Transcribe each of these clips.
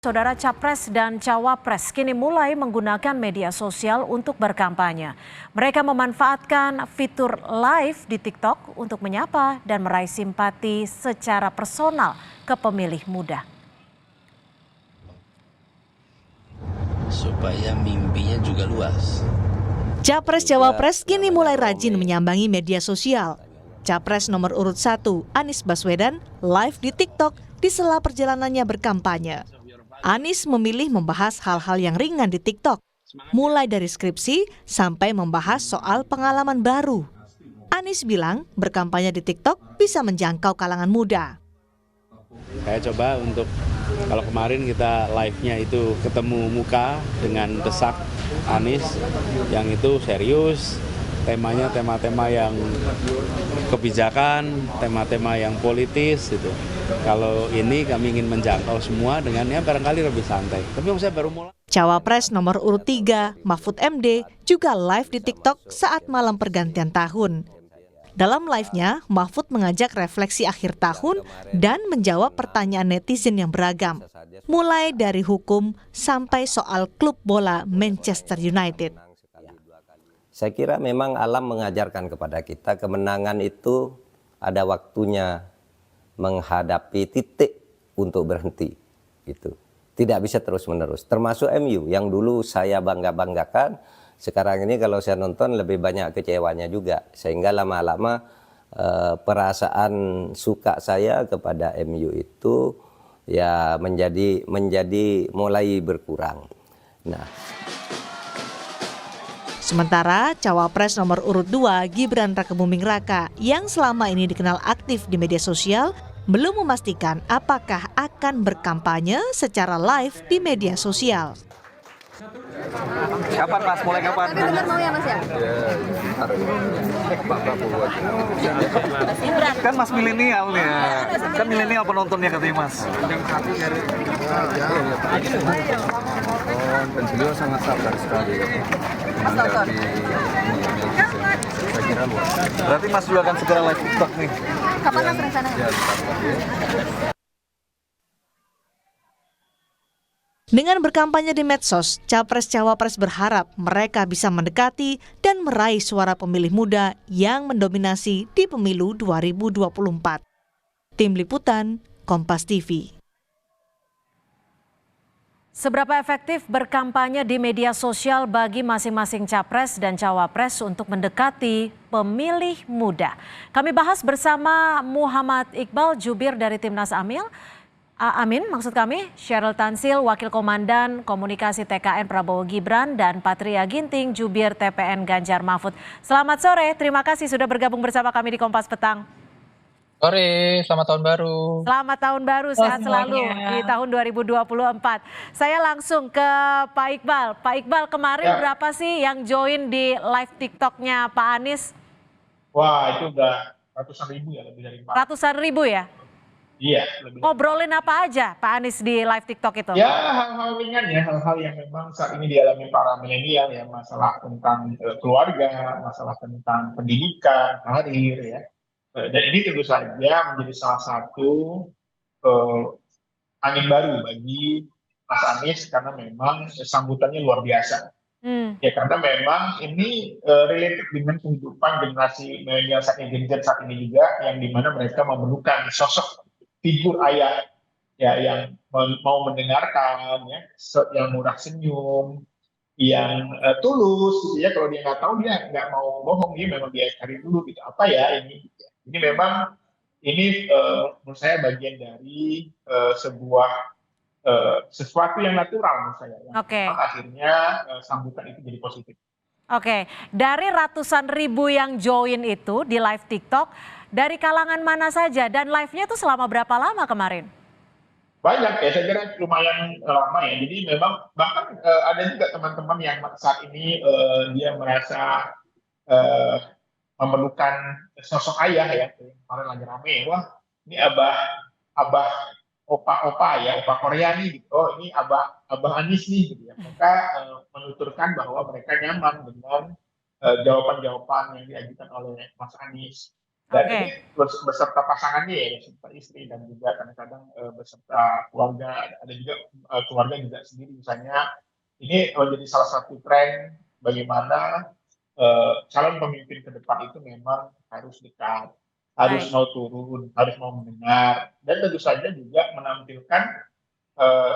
Saudara Capres dan Cawapres kini mulai menggunakan media sosial untuk berkampanye. Mereka memanfaatkan fitur live di TikTok untuk menyapa dan meraih simpati secara personal ke pemilih muda. Supaya mimpinya juga luas. Capres Cawapres kini mulai rajin menyambangi media sosial. Capres nomor urut 1, Anies Baswedan, live di TikTok di sela perjalanannya berkampanye. Anies memilih membahas hal-hal yang ringan di TikTok, mulai dari skripsi sampai membahas soal pengalaman baru. Anies bilang berkampanye di TikTok bisa menjangkau kalangan muda. Saya coba untuk, kalau kemarin kita live-nya itu ketemu muka dengan desak Anies, yang itu serius, temanya tema-tema yang kebijakan, tema-tema yang politis gitu. Kalau ini kami ingin menjangkau semua dengan ya barangkali lebih santai. Tapi saya baru mulai. Cawapres nomor urut 3, Mahfud MD, juga live di TikTok saat malam pergantian tahun. Dalam live-nya, Mahfud mengajak refleksi akhir tahun dan menjawab pertanyaan netizen yang beragam, mulai dari hukum sampai soal klub bola Manchester United. Saya kira memang alam mengajarkan kepada kita kemenangan itu ada waktunya menghadapi titik untuk berhenti. Gitu. Tidak bisa terus-menerus. Termasuk MU yang dulu saya bangga-banggakan, sekarang ini kalau saya nonton lebih banyak kecewanya juga. Sehingga lama-lama perasaan suka saya kepada MU itu ya menjadi mulai berkurang. Nah. Sementara Cawapres nomor urut 2 Gibran Rakebuming Raka yang selama ini dikenal aktif di media sosial belum memastikan apakah akan berkampanye secara live di media sosial. Kapan Mas? Mulai kapan? Benar mau ya Mas ya? Kan Mas milenial nih ya. Kan milenial penontonnya katanya Mas. Dan beliau sangat sabar sekali menghadapi saya kira luar. Berarti Mas juga akan segera live TikTok nih. Kapan Mas rencananya? Dengan berkampanye di medsos, Capres-Cawapres berharap mereka bisa mendekati dan meraih suara pemilih muda yang mendominasi di pemilu 2024. Tim Liputan, Kompas TV. Seberapa efektif berkampanye di media sosial bagi masing-masing capres dan cawapres untuk mendekati pemilih muda? Kami bahas bersama Muhammad Iqbal, jubir dari Timnas Amin, maksud kami, Sheryl Tansil, Wakil Komandan Komunikasi TKN Prabowo Gibran, dan Patria Ginting, Jubir TPN Ganjar Mahfud. Selamat sore, terima kasih sudah bergabung bersama kami di Kompas Petang. Sore, selamat tahun baru. Selamat tahun baru, sehat selalu di tahun 2024. Saya langsung ke Pak Iqbal. Pak Iqbal, kemarin berapa sih yang join di live TikTok-nya Pak Anies? Wah, itu udah ratusan ribu ya, lebih dari 4. Ratusan ribu ya? Iya. Ngobrolin apa aja Pak Anies di live TikTok itu? Ya, hal-hal ringan ya, hal-hal yang memang saat ini dialami para milenial ya, masalah tentang keluarga, masalah tentang pendidikan, karir ya. Dan ini tentu saja menjadi salah satu angin baru bagi Mas Anies karena memang sambutannya luar biasa. Ya karena memang ini related dengan kehidupan generasi milenial saat ini, Gen Z saat ini juga, yang dimana mereka memerlukan sosok figur ayah ya yang mau mendengarkan ya, yang murah senyum, yang tulus gitu ya. Kalau dia nggak tahu, dia nggak mau bohong, dia memang dia cari dulu gitu apa ya ini. Ini memang menurut saya bagian dari sebuah sesuatu yang natural menurut saya. Oke. Akhirnya sambutan itu jadi positif. Oke, dari ratusan ribu yang join itu di live TikTok, dari kalangan mana saja dan live-nya itu selama berapa lama kemarin? Banyak ya, saya kira lumayan lama ya. Jadi memang bahkan ada juga teman-teman yang saat ini dia merasa memerlukan sosok ayah ya. Kemarin lagi rame, wah ini abah opa ya, opa Korea nih gitu. Oh ini abah Anies nih gitu ya. Mereka menuturkan bahwa mereka nyaman dengan jawaban-jawaban yang diajukan oleh Mas Anies. Dan Oke. ini beserta pasangannya ya, beserta istri dan juga kadang-kadang beserta keluarga. Ada juga keluarga juga sendiri misalnya. Ini menjadi salah satu tren bagaimana calon pemimpin ke depan itu memang harus dekat, harus Baik. mau turun, harus mau mendengar, dan tentu saja juga menampilkan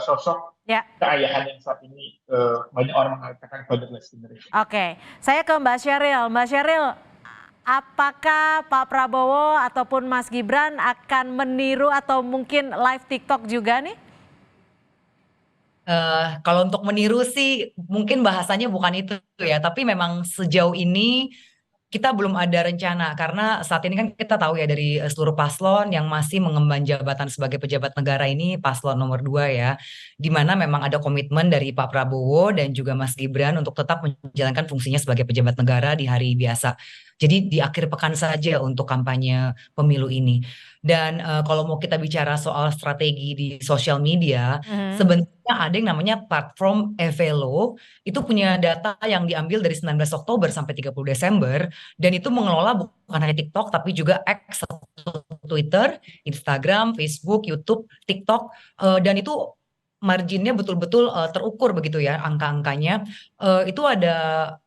sosok Ya. keayahan yang saat ini banyak orang mengatakan fatherless generation. Oke, saya ke Mbak Sheryl. Mbak Sheryl, apakah Pak Prabowo ataupun Mas Gibran akan meniru atau mungkin live TikTok juga nih? Kalau untuk meniru sih mungkin bahasanya bukan itu ya, tapi memang sejauh ini kita belum ada rencana karena saat ini kan kita tahu ya dari seluruh paslon yang masih mengemban jabatan sebagai pejabat negara ini paslon nomor 2 ya, di mana memang ada komitmen dari Pak Prabowo dan juga Mas Gibran untuk tetap menjalankan fungsinya sebagai pejabat negara di hari biasa. Jadi di akhir pekan saja untuk kampanye pemilu ini. Dan kalau mau kita bicara soal strategi di sosial media, sebenarnya ada yang namanya platform Evelo, itu punya data yang diambil dari 19 Oktober sampai 30 Desember, dan itu mengelola bukan hanya TikTok tapi juga X, Twitter, Instagram, Facebook, YouTube, TikTok, dan itu marginnya betul-betul terukur begitu ya angka-angkanya. Itu ada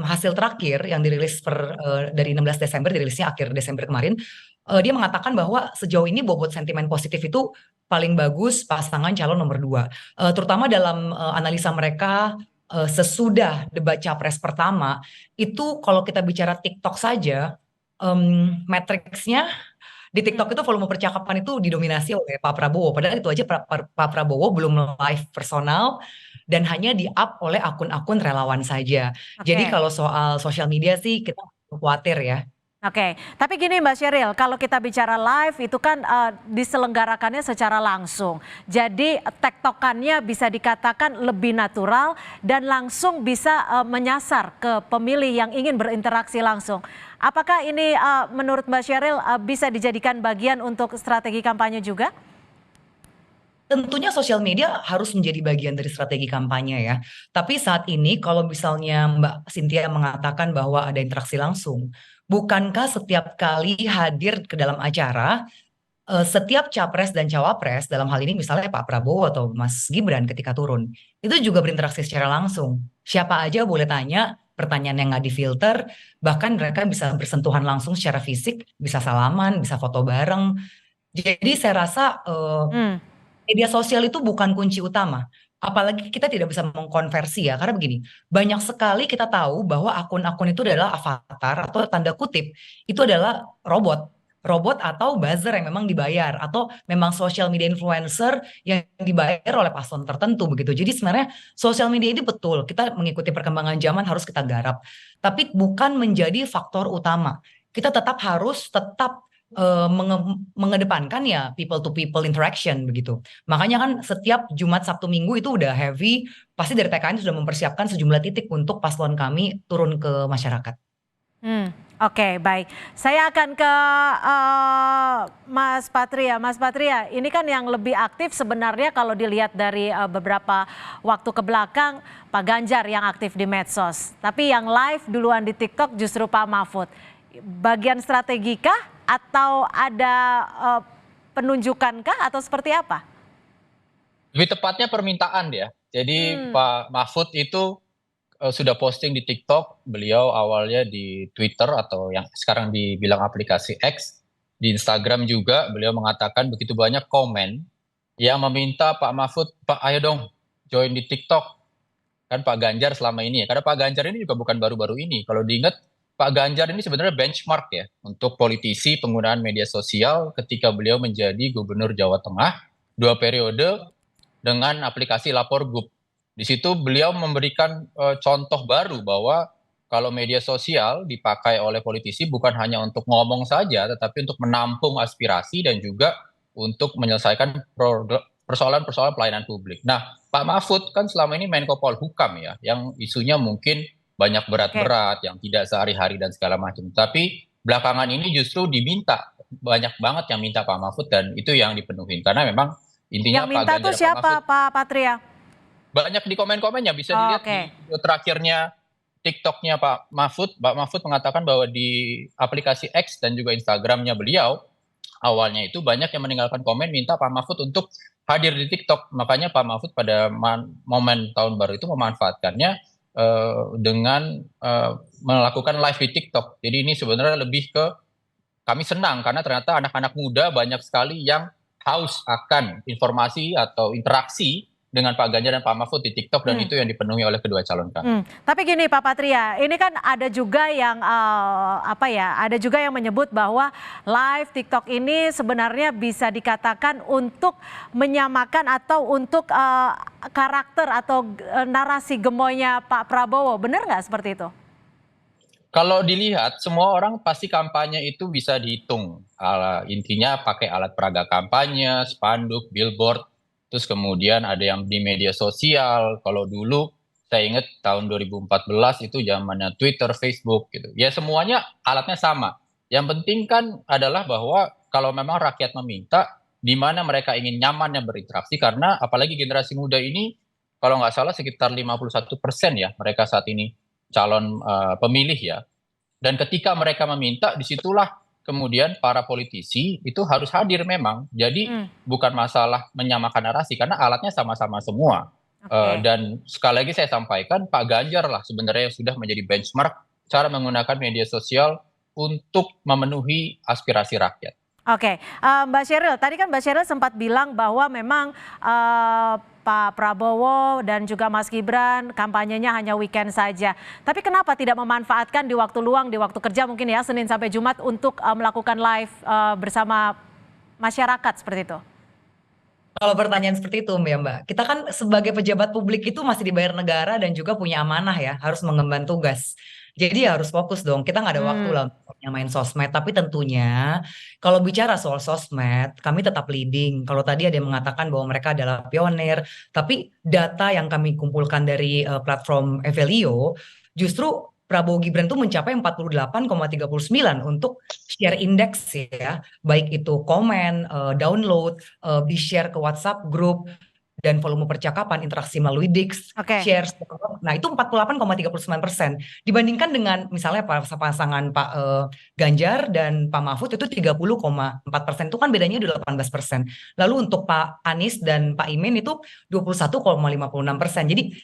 hasil terakhir yang dirilis dari 16 Desember, dirilisnya akhir Desember kemarin. Dia mengatakan bahwa sejauh ini bobot sentimen positif itu paling bagus pasangan calon nomor 2. Terutama dalam analisa mereka sesudah debat capres pertama, itu kalau kita bicara TikTok saja, matriksnya di TikTok itu volume percakapan itu didominasi oleh Pak Prabowo. Padahal itu aja Pak Prabowo belum live personal dan hanya di-up oleh akun-akun relawan saja. Jadi Oke. kalau soal sosial media sih kita khawatir ya. Oke, tapi gini Mbak Sheryl, kalau kita bicara live itu kan diselenggarakannya secara langsung. Jadi tektokannya bisa dikatakan lebih natural dan langsung bisa menyasar ke pemilih yang ingin berinteraksi langsung. Apakah ini menurut Mbak Sheryl bisa dijadikan bagian untuk strategi kampanye juga? Tentunya sosial media harus menjadi bagian dari strategi kampanye ya. Tapi saat ini kalau misalnya Mbak Cynthia mengatakan bahwa ada interaksi langsung, bukankah setiap kali hadir ke dalam acara, setiap capres dan cawapres, dalam hal ini misalnya Pak Prabowo atau Mas Gibran ketika turun, itu juga berinteraksi secara langsung. Siapa aja boleh tanya, pertanyaan yang nggak difilter, bahkan mereka bisa bersentuhan langsung secara fisik, bisa salaman, bisa foto bareng. Jadi saya rasa media sosial itu bukan kunci utama. Apalagi kita tidak bisa mengkonversi ya, karena begini, banyak sekali kita tahu bahwa akun-akun itu adalah avatar atau tanda kutip, itu adalah robot atau buzzer yang memang dibayar, atau memang social media influencer yang dibayar oleh paslon tertentu begitu. Jadi sebenarnya sosial media ini betul, kita mengikuti perkembangan zaman harus kita garap, tapi bukan menjadi faktor utama. Kita harus tetap mengedepankan ya people to people interaction begitu. Makanya kan setiap Jumat, Sabtu, Minggu itu udah heavy, pasti dari TKN sudah mempersiapkan sejumlah titik untuk paslon kami turun ke masyarakat. Oke, baik. Saya akan ke Mas Patria. Mas Patria, ini kan yang lebih aktif sebenarnya kalau dilihat dari beberapa waktu ke belakang Pak Ganjar yang aktif di medsos. Tapi yang live duluan di TikTok justru Pak Mahfud. Bagian strategikah atau ada penunjukankah atau seperti apa? Lebih tepatnya permintaan ya. Jadi Pak Mahfud itu sudah posting di TikTok, beliau awalnya di Twitter atau yang sekarang dibilang aplikasi X, di Instagram juga beliau mengatakan begitu banyak komen yang meminta Pak Mahfud, Pak ayo dong join di TikTok. Kan Pak Ganjar selama ini ya, karena Pak Ganjar ini juga bukan baru-baru ini. Kalau diingat Pak Ganjar ini sebenarnya benchmark ya untuk politisi penggunaan media sosial ketika beliau menjadi Gubernur Jawa Tengah 2 periode dengan aplikasi Lapor Gub. Di situ beliau memberikan contoh baru bahwa kalau media sosial dipakai oleh politisi bukan hanya untuk ngomong saja, tetapi untuk menampung aspirasi dan juga untuk menyelesaikan persoalan-persoalan pelayanan publik. Nah, Pak Mahfud kan selama ini Menko Polhukam ya, yang isunya mungkin banyak berat-berat, yang tidak sehari-hari dan segala macam. Tapi belakangan ini justru diminta, banyak banget yang minta Pak Mahfud dan itu yang dipenuhi. Karena memang intinya yang minta Pak Ganjar tuh siapa Pak Mahfud, Pak Patria? banyak di komen-komennya bisa dilihat di video terakhirnya TikToknya Pak Mahfud mengatakan bahwa di aplikasi X dan juga Instagramnya beliau, awalnya itu banyak yang meninggalkan komen minta Pak Mahfud untuk hadir di TikTok. Makanya Pak Mahfud pada momen tahun baru itu memanfaatkannya dengan melakukan live di TikTok. Jadi ini sebenarnya lebih ke kami senang karena ternyata anak-anak muda banyak sekali yang haus akan informasi atau interaksi dengan Pak Ganjar dan Pak Mahfud di TikTok, dan itu yang dipenuhi oleh kedua calon kami. Tapi gini Pak Patria, ini kan ada juga yang ada juga yang menyebut bahwa live TikTok ini sebenarnya bisa dikatakan untuk menyamakan atau untuk karakter atau narasi gemoynya Pak Prabowo. Benar nggak seperti itu? Kalau dilihat, semua orang pasti kampanye itu bisa dihitung. Intinya pakai alat peraga kampanye, spanduk, billboard, terus kemudian ada yang di media sosial. Kalau dulu saya ingat tahun 2014 itu zamannya Twitter, Facebook gitu. Ya semuanya alatnya sama. Yang penting kan adalah bahwa kalau memang rakyat meminta, di mana mereka ingin nyaman yang berinteraksi, karena apalagi generasi muda ini, kalau nggak salah sekitar 51% ya mereka saat ini calon pemilih ya. Dan ketika mereka meminta, disitulah kemudian para politisi itu harus hadir memang. Jadi bukan masalah menyamakan narasi, karena alatnya sama-sama semua. Dan sekali lagi saya sampaikan, Pak Ganjar lah sebenarnya yang sudah menjadi benchmark cara menggunakan media sosial untuk memenuhi aspirasi rakyat. Oke, Mbak Sheryl, tadi kan Mbak Sheryl sempat bilang bahwa memang Pak Prabowo dan juga Mas Gibran kampanyenya hanya weekend saja. Tapi kenapa tidak memanfaatkan di waktu luang, di waktu kerja mungkin ya, Senin sampai Jumat untuk melakukan live bersama masyarakat seperti itu? Kalau pertanyaan seperti itu Mbak, kita kan sebagai pejabat publik itu masih dibayar negara dan juga punya amanah ya, harus mengemban tugas. Jadi harus fokus dong, kita nggak ada waktu lah untuk main sosmed. Tapi tentunya kalau bicara soal sosmed, kami tetap leading. Kalau tadi ada yang mengatakan bahwa mereka adalah pionir, tapi data yang kami kumpulkan dari platform Evelio, justru Prabowo Gibran itu mencapai 48,39 untuk share index ya, baik itu komen, download, di-share ke WhatsApp group, dan volume percakapan, interaksi melalui Dix, share, nah itu 48,39%. Dibandingkan dengan misalnya pasangan Pak Ganjar dan Pak Mahfud itu 30,4%, itu kan bedanya 18%. Lalu untuk Pak Anies dan Pak Imin itu 21,56%. Jadi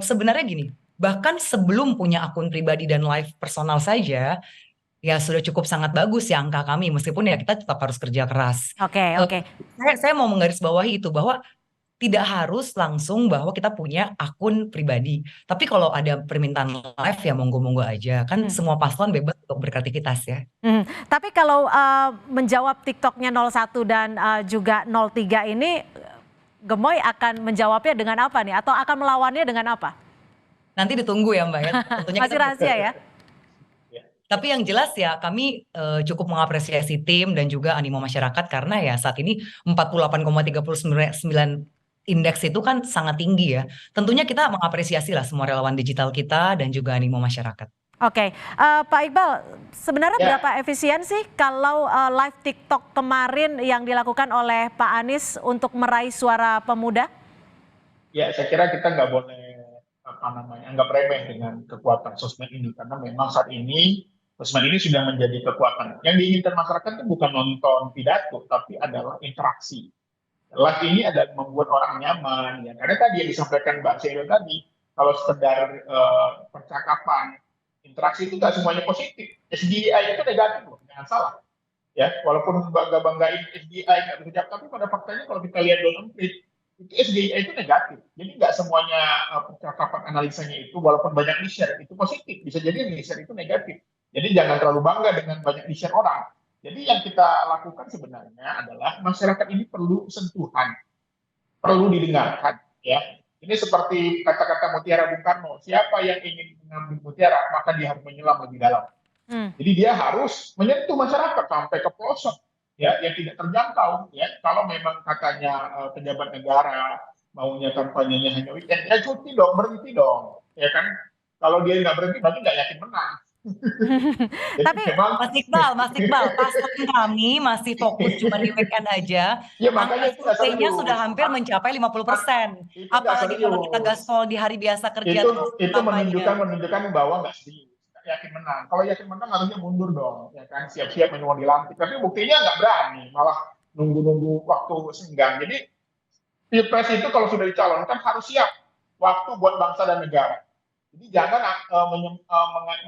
sebenarnya gini, bahkan sebelum punya akun pribadi dan live personal saja, ya sudah cukup sangat bagus ya angka kami, meskipun ya kita tetap harus kerja keras. Saya mau menggarisbawahi itu, bahwa tidak harus langsung bahwa kita punya akun pribadi. Tapi kalau ada permintaan live ya monggo-monggo aja. Kan semua paslon bebas untuk berkreativitas ya. Tapi kalau menjawab TikToknya 01 dan juga 03 ini, Gemoy akan menjawabnya dengan apa nih? Atau akan melawannya dengan apa? Nanti ditunggu ya Mbak ya. Tentunya masih rahasia ya? Tapi yang jelas ya kami cukup mengapresiasi tim dan juga animo masyarakat, karena ya saat ini 48,39 indeks itu kan sangat tinggi ya. Tentunya kita mengapresiasi lah semua relawan digital kita dan juga animo masyarakat. Pak Iqbal, sebenarnya berapa efisien sih kalau live TikTok kemarin yang dilakukan oleh Pak Anies untuk meraih suara pemuda? Ya, saya kira kita nggak boleh anggap remeh dengan kekuatan sosmed ini, karena memang saat ini sosmed ini sudah menjadi kekuatan. Yang diinginkan masyarakat itu bukan nonton pidato, tapi adalah interaksi. Live ini adalah membuat orang nyaman, ya. Karena tadi yang disampaikan Mbak Sheryl tadi, kalau sekedar percakapan, interaksi itu nggak semuanya positif. SDI itu negatif loh, jangan salah. Ya, walaupun banggain SDI nggak berjawab, tapi pada faktanya kalau kita lihat Don Emprit, itu SDI itu negatif. Jadi nggak semuanya percakapan analisanya itu, walaupun banyak di-share, itu positif. Bisa jadi di-share itu negatif. Jadi jangan terlalu bangga dengan banyak di-share orang. Jadi yang kita lakukan sebenarnya adalah masyarakat ini perlu sentuhan, perlu didengarkan. Ya, ini seperti kata-kata Mutiara Bung Karno, siapa yang ingin mengambil mutiara maka dia harus menyelam lebih dalam. Jadi dia harus menyentuh masyarakat sampai ke pelosok, ya, yang tidak terjangkau. Ya, kalau memang katanya pejabat negara maunya kampanyenya hanya weekend, ya cuti dong, berhenti dong, ya kan? Kalau dia nggak berhenti, berarti nggak yakin menang. Jadi Tapi memang Mas Iqbal, paslon kami masih fokus cuma di weekend aja. ya Angka makanya itu nggak surveinya serius. sudah hampir mencapai 50%. Itu nggak Apalagi kalau kita serius. gaspol di hari biasa kerja Itu terus itu kampanye. menunjukkan bahwa nggak serius. Nggak yakin menang. Kalau yakin menang harusnya mundur dong, ya kan, siap-siap mau dilantik. Tapi buktinya nggak berani, malah nunggu-nunggu waktu senggang. Jadi pilpres itu kalau sudah dicalonkan harus siap waktu buat bangsa dan negara. Jadi jangan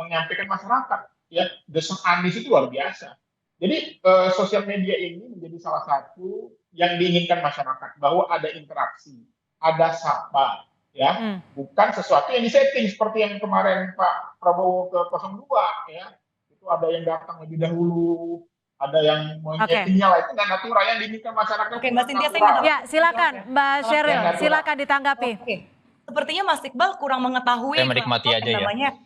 menyampaikan masyarakat, ya, desak Anies itu luar biasa. Jadi sosial media ini menjadi salah satu yang diinginkan masyarakat, bahwa ada interaksi, ada sapa, ya, bukan sesuatu yang disetting seperti yang kemarin Pak Prabowo ke 02, ya, itu ada yang datang lebih dahulu, ada yang menyetingnya lah, itu nggak natural. Yang diinginkan masyarakat. Oke, Mbak Cynthia, saya minta ya silakan Mbak Sheryl, silakan ditanggapi. Oke. Sepertinya Mas Iqbal kurang mengetahui Saya menikmati aja ya. namanya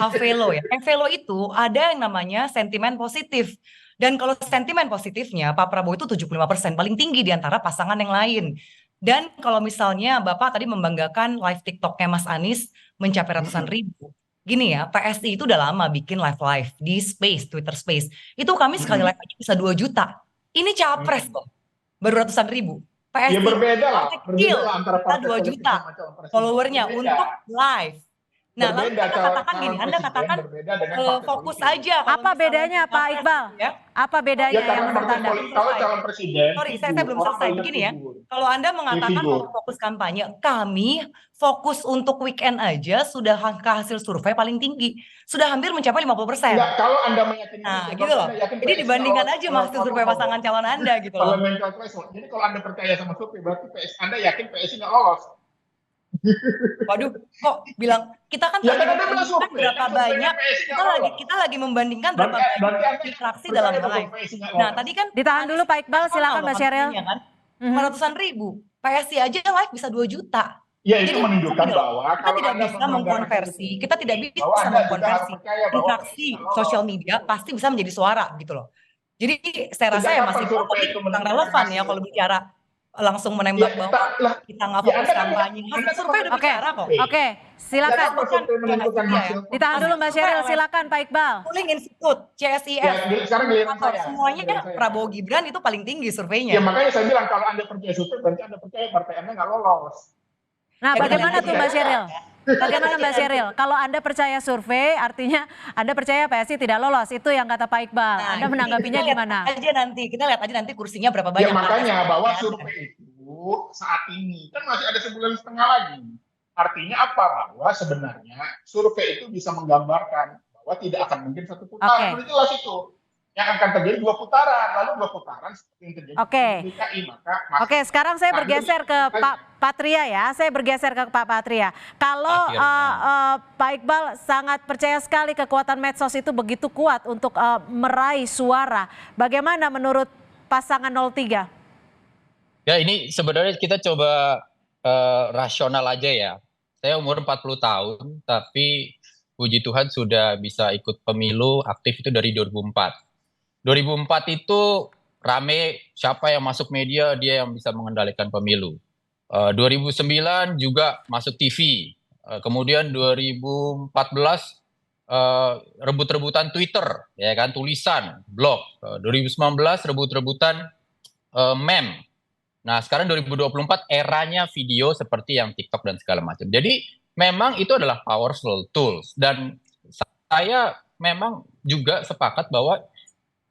Avelo ya. Avelo itu ada yang namanya sentimen positif. Dan kalau sentimen positifnya Pak Prabowo itu 75%, paling tinggi di antara pasangan yang lain. Dan kalau misalnya Bapak tadi membanggakan live TikToknya Mas Anies mencapai ratusan ribu. Gini ya, PSI itu udah lama bikin live di Space, Twitter Space. Itu kami sekali live aja bisa 2 juta. Ini capres kok, baru ratusan ribu. PSI Ya berbeda lah, kecil, antara kita partai 2 politik juta sama calon presiden. followernya Berbeda. untuk live. Nah, lalu Berbeda, Anda katakan calon gini, Anda presiden katakan berbeda dengan partai fokus politik. aja. kalau Apa misalnya bedanya Pak capres Iqbal? gitu ya. Apa bedanya Ya yang karena menurut partai Anda? politik, kalau calon presiden, Sorry, saya figur, belum orang selesai. melihat Begini ya, figur. kalau Anda mengatakan figur. mau fokus kampanye, kami fokus untuk weekend aja sudah angka hasil survei paling tinggi. Sudah hampir mencapai 50%. Enggak, kalau Anda meyakini Nah, itu, gitu loh. Anda yakin Jadi PSI dibandingkan lolos aja sama hasil survei pasangan calon Anda gitu loh. parliamentary threshold. Jadi kalau Anda percaya sama survei, berarti Anda yakin PSI nggak lolos. Waduh, kok bilang kita kan Ya tadi kan Anda bilang membandingkan survei, berapa kan surveinya banyak PSI nggak kita lolos. lagi membandingkan berapa Berarti banyak Anda interaksi percaya dalam bahwa live. PSI nggak Nah, lolos. tadi kan Ditahan dulu Pak Iqbal, silakan Mbak Sheryl. Ya kan? 500-an ribu. PSI aja live bisa 2 juta. Ya itu Jadi, menunjukkan gini loh, bahwa kita kalau tidak Anda bisa mengkonversi, kita tidak bisa bahwa Anda juga harus mengkonversi percaya bahwa interaksi PSI nggak lolos. sosial media pasti bisa menjadi suara gitu loh. Jadi saya rasa Sejak ya kapan masih survei itu kurang menentukan relevan ya hasil? kalau bicara langsung menembak Ya, bahwa lah, kita nggak ya, fokus Anda kan kampanye. Anda Hasil kan survei udah Oke, bicara kok. oke, silakan. Sejak kapan survei menentukan Iya, hasil? Ditahan dulu Mbak Sheryl, silakan Pak Iqbal. Polling Institute, CSIS, Ya, sekarang giliran saya. semuanya Giliran saya. Prabowo Gibran itu paling tinggi Ya surveinya. makanya saya bilang kalau Anda percaya survei, berarti Anda percaya partai Anda nggak lolos. Nah, Ya, bagaimana kita tuh lihat Mbak Sheryl? Bagaimana Mbak Sheryl? Kalau Anda percaya survei, artinya Anda percaya PSI tidak lolos. Itu yang kata Pak Iqbal. Nah, Anda menanggapinya kita lihat gimana? kita lihat aja nanti kursinya berapa Ya banyak. makanya bahwa Ya, survei itu saat ini kan masih ada 1,5 bulan lagi. Artinya apa? Bahwa sebenarnya survei itu bisa menggambarkan bahwa tidak akan mungkin satu putaran. Oke. Itu jelas itu. Yang akan terjadi 2 putaran, lalu 2 putaran seperti yang terjadi Oke. di DKI. Maka Oke, sekarang saya bergeser ke Pak Patria ya. Saya bergeser ke Pak Patria. Kalau Pak Iqbal sangat percaya sekali kekuatan medsos itu begitu kuat untuk meraih suara. Bagaimana menurut pasangan 03? Ya ini sebenarnya kita coba rasional aja ya. Saya umur 40 tahun, tapi puji Tuhan sudah bisa ikut pemilu aktif itu dari 2004. 2004 itu rame siapa yang masuk media, dia yang bisa mengendalikan pemilu. 2009 juga masuk TV. Kemudian 2014 rebut-rebutan Twitter, ya kan, tulisan, blog. 2019 rebut-rebutan meme. Nah, sekarang 2024 eranya video seperti yang TikTok dan segala macam. Jadi memang itu adalah powerful tools, dan saya memang juga sepakat bahwa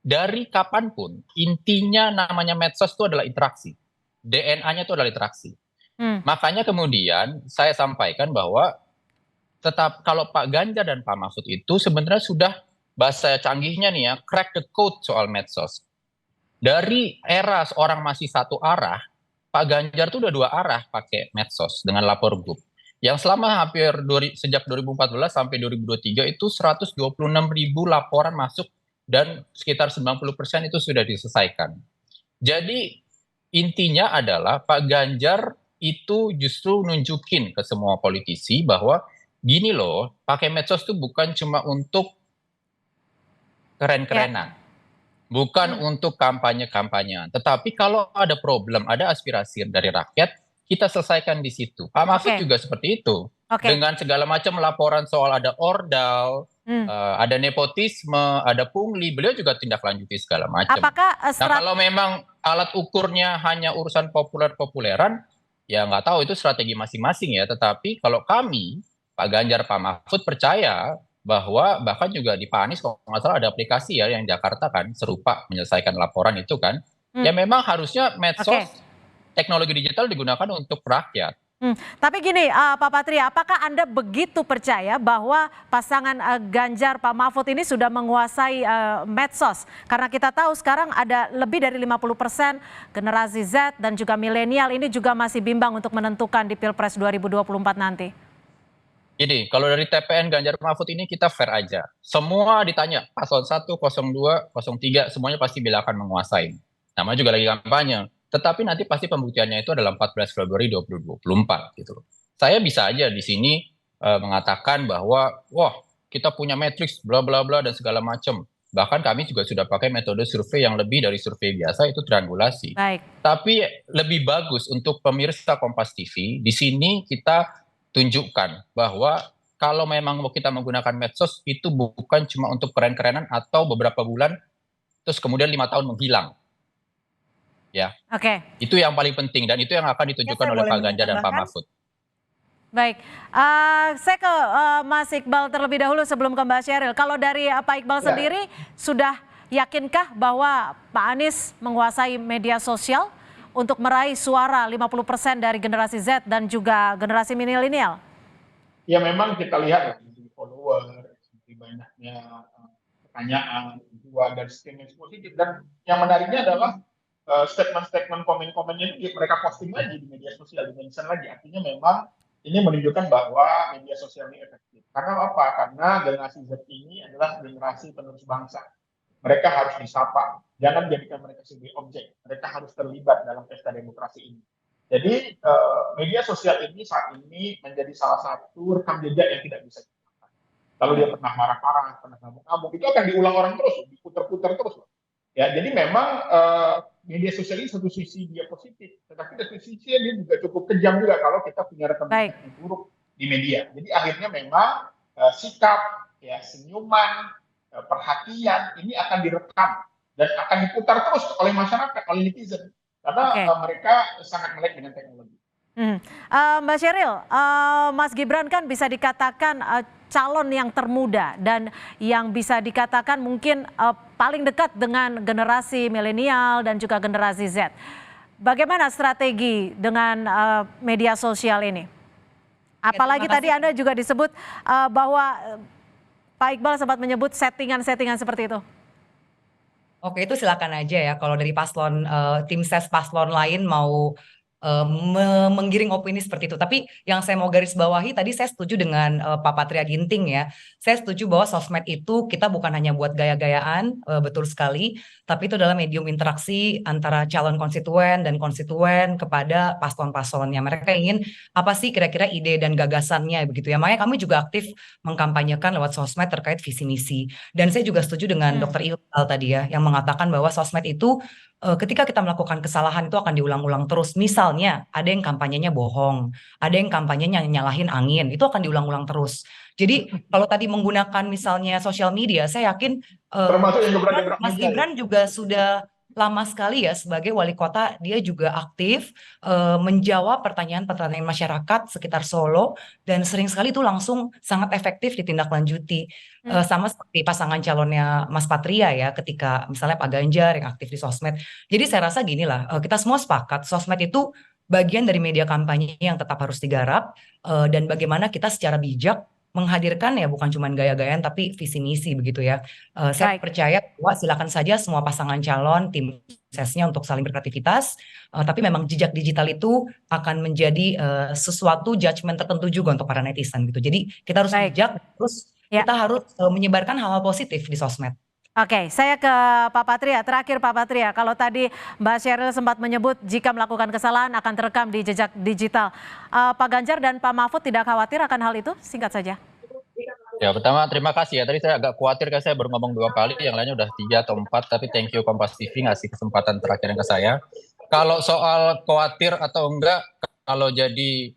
dari kapanpun intinya namanya medsos itu adalah interaksi. DNA-nya itu adalah interaksi. Makanya kemudian saya sampaikan bahwa tetap kalau Pak Ganjar dan Pak Mahfud itu sebenarnya sudah bahasa canggihnya nih ya, crack the code soal medsos. Dari era orang masih satu arah, Pak Ganjar tuh udah 2 arah pakai medsos dengan lapor group. Yang selama hampir sejak 2014 sampai 2023 itu 126.000 laporan masuk dan sekitar 90% itu sudah diselesaikan. Jadi intinya adalah Pak Ganjar itu justru nunjukin ke semua politisi bahwa gini loh, pakai medsos itu bukan cuma untuk keren-kerenan. Bukan untuk kampanye-kampanyean. Tetapi kalau ada problem, ada aspirasi dari rakyat, kita selesaikan di situ. Pak Mahfud juga seperti itu. Dengan segala macam laporan soal ada ordal, Ada nepotisme, ada pungli, beliau juga tindak lanjuti segala macam. Apakah Nah, kalau memang alat ukurnya hanya urusan populer-populeran, ya nggak tahu itu strategi masing-masing ya. Tetapi kalau kami, Pak Ganjar, Pak Mahfud percaya bahwa bahkan juga di Pak Anies kalau nggak salah ada aplikasi ya yang Jakarta kan serupa menyelesaikan laporan itu kan. Ya memang harusnya medsos, teknologi digital digunakan untuk rakyat. Tapi gini, Pak Patria, apakah Anda begitu percaya bahwa pasangan Ganjar Pak Mahfud ini sudah menguasai medsos? Karena kita tahu sekarang ada lebih dari 50% generasi Z dan juga milenial ini juga masih bimbang untuk menentukan di Pilpres 2024 nanti. Jadi, kalau dari TPN Ganjar Mahfud ini kita fair aja. Semua ditanya, paslon 1, 02, 03, semuanya pasti bilang akan menguasai. Namanya juga lagi kampanye. Tetapi nanti pasti pembuktiannya itu adalah 14 Februari 2024 gitu. Saya bisa aja di sini mengatakan bahwa wah kita punya matriks bla bla bla dan segala macam. Bahkan kami juga sudah pakai metode survei yang lebih dari survei biasa, itu triangulasi. Baik. Tapi lebih bagus untuk pemirsa Kompas TV di sini kita tunjukkan bahwa kalau memang kita menggunakan medsos itu bukan cuma untuk keren-kerenan atau beberapa bulan terus kemudian 5 tahun menghilang. Ya, itu yang paling penting dan itu yang akan ditunjukkan oleh Pak Ganjar dan Pak Mahfud. Baik, saya ke Mas Iqbal terlebih dahulu sebelum ke Mbak Sheryl. Kalau dari Pak Iqbal sendiri, sudah yakinkah bahwa Pak Anies menguasai media sosial untuk meraih suara 50% dari generasi Z dan juga generasi milenial? Ya memang kita lihat dari follower, dari banyaknya pertanyaan, dan statement positif. Dan yang menariknya adalah statement-statement komen-komennya itu mereka posting lagi di media sosial, di-mention lagi. Artinya memang ini menunjukkan bahwa media sosial ini efektif. Karena apa? Karena generasi Z ini adalah generasi penerus bangsa. Mereka harus disapa. Jangan jadikan mereka sebagai objek. Mereka harus terlibat dalam pesta demokrasi ini. Jadi media sosial ini saat ini menjadi salah satu rekam jejak yang tidak bisa dilupakan. Kalau dia pernah marah-marah, pernah ngamuk-ngamuk, itu akan diulang orang terus, diputar-putar terus. Ya, jadi memang media sosial ini satu sisi dia positif, tetapi dari sisi dia juga cukup kejam juga kalau kita punya rekam jejak yang buruk di media. Jadi akhirnya memang sikap, ya senyuman, perhatian ini akan direkam dan akan diputar terus oleh masyarakat, oleh netizen, karena mereka sangat melek dengan teknologi. Mbak Sheryl, Mas Gibran kan bisa dikatakan calon yang termuda dan yang bisa dikatakan mungkin paling dekat dengan generasi milenial dan juga generasi Z. Bagaimana strategi dengan media sosial ini? Apalagi tadi Anda juga disebut bahwa Pak Iqbal sempat menyebut settingan-settingan seperti itu. Oke, itu silakan aja ya. Kalau dari paslon, tim ses paslon lain mau menggiring opini seperti itu. Tapi yang saya mau garis bawahi tadi saya setuju dengan Pak Patria Ginting ya. Saya setuju bahwa sosmed itu kita bukan hanya buat gaya-gayaan, betul sekali, tapi itu adalah medium interaksi antara calon konstituen dan konstituen kepada paslon-paslonnya. Mereka ingin apa sih kira-kira ide dan gagasannya begitu ya. Makanya kami juga aktif mengkampanyekan lewat sosmed terkait visi misi. Dan saya juga setuju dengan Dr. Iqbal tadi ya yang mengatakan bahwa sosmed itu ketika kita melakukan kesalahan itu akan diulang-ulang terus. Misalnya ada yang kampanyenya bohong, ada yang kampanyenya nyalahin angin, itu akan diulang-ulang terus. Jadi kalau tadi menggunakan misalnya sosial media, saya yakin Mas Gibran juga sudah lama sekali ya sebagai wali kota, dia juga aktif menjawab pertanyaan-pertanyaan masyarakat sekitar Solo dan sering sekali itu langsung sangat efektif ditindaklanjuti. Sama seperti pasangan calonnya Mas Patria ya ketika misalnya Pak Ganjar yang aktif di sosmed. Jadi saya rasa gini lah, kita semua sepakat sosmed itu bagian dari media kampanye yang tetap harus digarap dan bagaimana kita secara bijak menghadirkan ya bukan cuma gaya-gayaan tapi visi misi begitu ya. Saya percaya bahwa silakan saja semua pasangan calon tim suksesnya untuk saling berkreativitas, tapi memang jejak digital itu akan menjadi sesuatu judgement tertentu juga untuk para netizen gitu. Jadi kita harus bijak, terus kita harus menyebarkan hal-hal positif di sosmed. Oke, saya ke Pak Patria. Terakhir Pak Patria, kalau tadi Mbak Sheryl sempat menyebut jika melakukan kesalahan akan terekam di jejak digital. Pak Ganjar dan Pak Mahfud tidak khawatir akan hal itu? Singkat saja. Ya, pertama terima kasih ya. Tadi saya agak khawatir karena saya baru ngomong 2 kali, yang lainnya udah 3 atau 4. Tapi thank you Kompas TV ngasih kesempatan terakhir ke saya. Kalau soal khawatir atau enggak, kalau jadi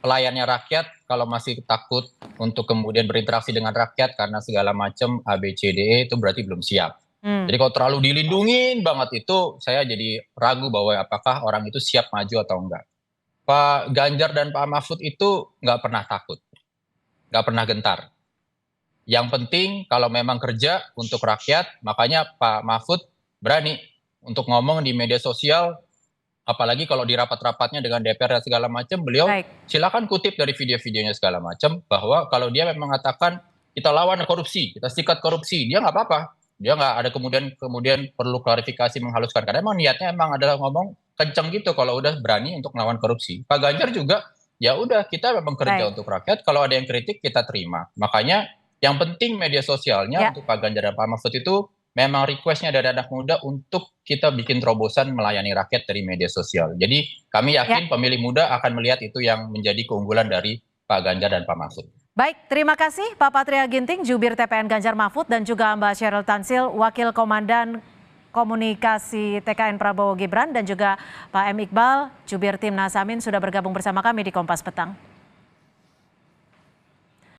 pelayannya rakyat kalau masih takut untuk kemudian berinteraksi dengan rakyat karena segala macam ABCDE itu berarti belum siap. Jadi kalau terlalu dilindungin banget itu saya jadi ragu bahwa apakah orang itu siap maju atau enggak. Pak Ganjar dan Pak Mahfud itu nggak pernah takut, nggak pernah gentar. Yang penting kalau memang kerja untuk rakyat, makanya Pak Mahfud berani untuk ngomong di media sosial, apalagi kalau di rapat-rapatnya dengan DPR dan segala macam, beliau silakan kutip dari video-videonya segala macam, bahwa kalau dia memang mengatakan kita lawan korupsi, kita sikat korupsi, dia nggak apa-apa. Dia nggak ada kemudian perlu klarifikasi menghaluskan, karena emang niatnya emang adalah ngomong kenceng gitu kalau udah berani untuk melawan korupsi. Pak Ganjar juga, ya udah kita memang kerja untuk rakyat, kalau ada yang kritik kita terima. Makanya yang penting media sosialnya untuk Pak Ganjar dan Pak Mahfud itu memang requestnya dari anak muda untuk kita bikin terobosan melayani rakyat dari media sosial. Jadi kami yakin pemilih muda akan melihat itu yang menjadi keunggulan dari Pak Ganjar dan Pak Mahfud. Baik, terima kasih Pak Patria Ginting, Jubir TPN Ganjar Mahfud, dan juga Mbak Sheryl Tansil, Wakil Komandan Komunikasi TKN Prabowo Gibran, dan juga Pak M. Iqbal, Jubir Timnas Amin, sudah bergabung bersama kami di Kompas Petang.